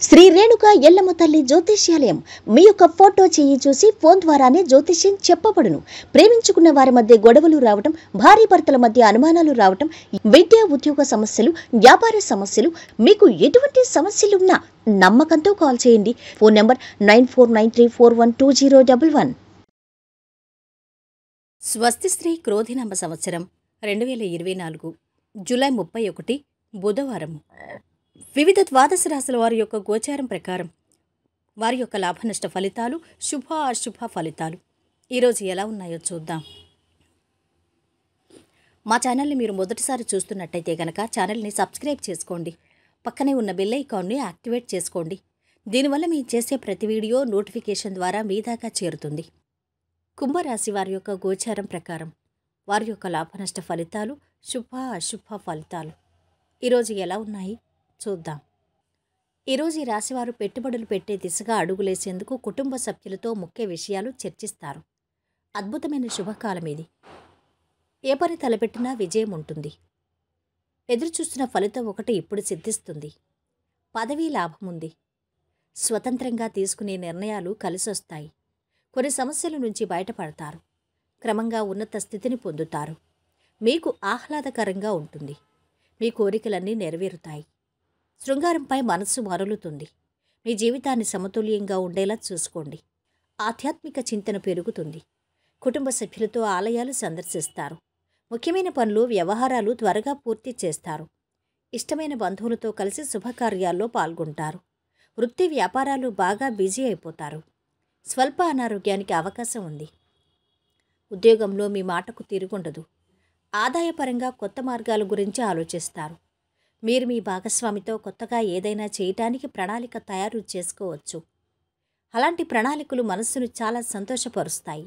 శ్రీ రేణుక ఎల్లమ్మ తల్లి జ్యోతిష్యాలయం మీ యొక్క ఫోటో చేయి చూసి ఫోన్ ద్వారానే జ్యోతిష్యం చెప్పబడును. ప్రేమించుకున్న వారి మధ్య గొడవలు రావటం, భార్యాభర్తల మధ్య అనుమానాలు రావటం, విద్యా ఉద్యోగ సమస్యలు, వ్యాపార సమస్యలు, మీకు ఎటువంటి సమస్యలున్నా నమ్మకంతో కాల్ చేయండి. Phone number 9493412011. స్వస్తి శ్రీ క్రోధినామ సంవత్సరం 2024 జూలై 31 బుధవారం. వివిధ ద్వాదశ రాశుల వారి యొక్క గోచారం ప్రకారం వారి యొక్క లాభనష్ట ఫలితాలు, శుభ అశుభ ఫలితాలు ఈరోజు ఎలా ఉన్నాయో చూద్దాం. మా ఛానల్ని మీరు మొదటిసారి చూస్తున్నట్టయితే కనుక ఛానల్ని సబ్స్క్రైబ్ చేసుకోండి. పక్కనే ఉన్న బెల్ ఐకాన్ని యాక్టివేట్ చేసుకోండి. దీనివల్ల మేము చేసే ప్రతి వీడియో నోటిఫికేషన్ ద్వారా మీ దాకా చేరుతుంది. కుంభరాశి వారి యొక్క గోచారం ప్రకారం వారి యొక్క లాభనష్ట ఫలితాలు, శుభ అశుభ ఫలితాలు ఈరోజు ఎలా ఉన్నాయి చూద్దాం. ఈరోజు ఈ రాశివారు పెట్టుబడులు పెట్టే దిశగా అడుగులేసేందుకు కుటుంబ సభ్యులతో ముఖ్య విషయాలు చర్చిస్తారు. అద్భుతమైన శుభకాలం ఇది. ఏ పని తలపెట్టినా విజయం ఉంటుంది. ఎదురుచూస్తున్న ఫలితం ఒకటి ఇప్పుడు సిద్ధిస్తుంది. పదవీ లాభం ఉంది. స్వతంత్రంగా తీసుకునే నిర్ణయాలు కలిసొస్తాయి. కొన్ని సమస్యల నుంచి బయటపడతారు. క్రమంగా ఉన్నత స్థితిని పొందుతారు. మీకు ఆహ్లాదకరంగా ఉంటుంది. మీ కోరికలన్నీ నెరవేరుతాయి. శృంగారంపై మనస్సు మరలుతుంది. మీ జీవితాన్ని సమతుల్యంగా ఉండేలా చూసుకోండి. ఆధ్యాత్మిక చింతన పెరుగుతుంది. కుటుంబ సభ్యులతో ఆలయాలు సందర్శిస్తారు. ముఖ్యమైన పనులు, వ్యవహారాలు త్వరగా పూర్తి చేస్తారు. ఇష్టమైన బంధువులతో కలిసి శుభకార్యాల్లో పాల్గొంటారు. వృత్తి వ్యాపారాలు బాగా బిజీ అయిపోతారు. స్వల్ప అనారోగ్యానికి అవకాశం ఉంది. ఉద్యోగంలో మీ మాటకు తిరుగుండదు. ఆదాయపరంగా కొత్త మార్గాల గురించి ఆలోచిస్తారు. మీరు మీ భాగస్వామితో కొత్తగా ఏదైనా చేయటానికి ప్రణాళిక తయారు చేసుకోవచ్చు. అలాంటి ప్రణాళికలు మనస్సును చాలా సంతోషపరుస్తాయి.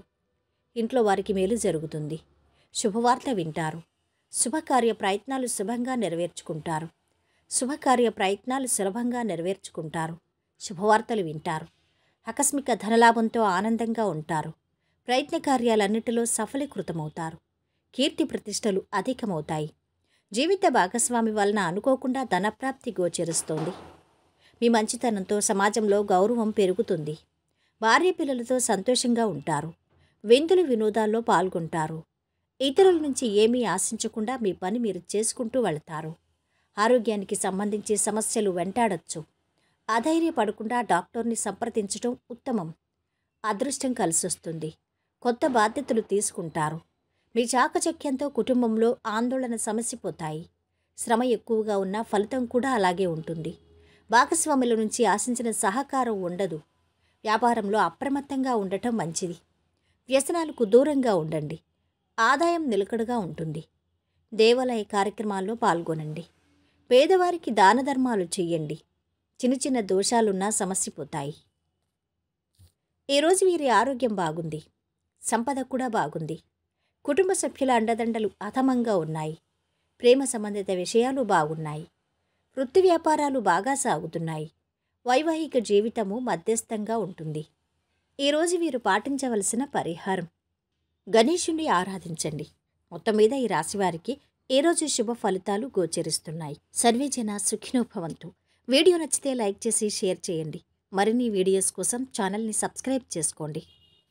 ఇంట్లో వారికి మేలు జరుగుతుంది. శుభవార్త వింటారు. శుభకార్య ప్రయత్నాలు సులభంగా నెరవేర్చుకుంటారు. శుభవార్తలు వింటారు. ఆకస్మిక ధనలాభంతో ఆనందంగా ఉంటారు. ప్రయత్న కార్యాలన్నిటిలో సఫలీకృతమవుతారు. కీర్తి ప్రతిష్టలు అధికమవుతాయి. జీవిత భాగస్వామి వలన అనుకోకుండా ధనప్రాప్తి గోచరిస్తోంది. మీ మంచితనంతో సమాజంలో గౌరవం పెరుగుతుంది. భార్య పిల్లలతో సంతోషంగా ఉంటారు. విందులు వినోదాల్లో పాల్గొంటారు. ఇతరుల నుంచి ఏమీ ఆశించకుండా మీ పని మీరు చేసుకుంటూ వెళతారు. ఆరోగ్యానికి సంబంధించి సమస్యలు వెంటాడొచ్చు. అధైర్యపడకుండా డాక్టర్ని సంప్రదించడం ఉత్తమం. అదృష్టం కలిసొస్తుంది. కొత్త బాధ్యతలు తీసుకుంటారు. మీ చాకచక్యంతో కుటుంబంలో ఆందోళన సమసిపోతాయి. శ్రమ ఎక్కువగా ఉన్నా ఫలితం కూడా అలాగే ఉంటుంది. భాగస్వాముల నుంచి ఆశించిన సహకారం ఉండదు. వ్యాపారంలో అప్రమత్తంగా ఉండటం మంచిది. వ్యసనాలకు దూరంగా ఉండండి. ఆదాయం నిలకడగా ఉంటుంది. దేవాలయ కార్యక్రమాల్లో పాల్గొనండి. పేదవారికి దాన ధర్మాలు చెయ్యండి. చిన్న చిన్న దోషాలున్నా సమసిపోతాయి. ఈరోజు వీరి ఆరోగ్యం బాగుంది. సంపద కూడా బాగుంది. కుటుంబ సభ్యుల అండదండలు అధమంగా ఉన్నాయి. ప్రేమ సంబంధిత విషయాలు బాగున్నాయి. వృత్తి వ్యాపారాలు బాగా సాగుతున్నాయి. వైవాహిక జీవితము మధ్యస్థంగా ఉంటుంది. ఈరోజు వీరు పాటించవలసిన పరిహారం: గణేశుణ్ణి ఆరాధించండి. మొత్తం మీద ఈ రాశివారికి ఈరోజు శుభ ఫలితాలు గోచరిస్తున్నాయి. సర్వే జన సుఖినో భవంతు. వీడియో నచ్చితే లైక్ చేసి షేర్ చేయండి. మరిన్ని వీడియోస్ కోసం ఛానల్ని సబ్స్క్రైబ్ చేసుకోండి.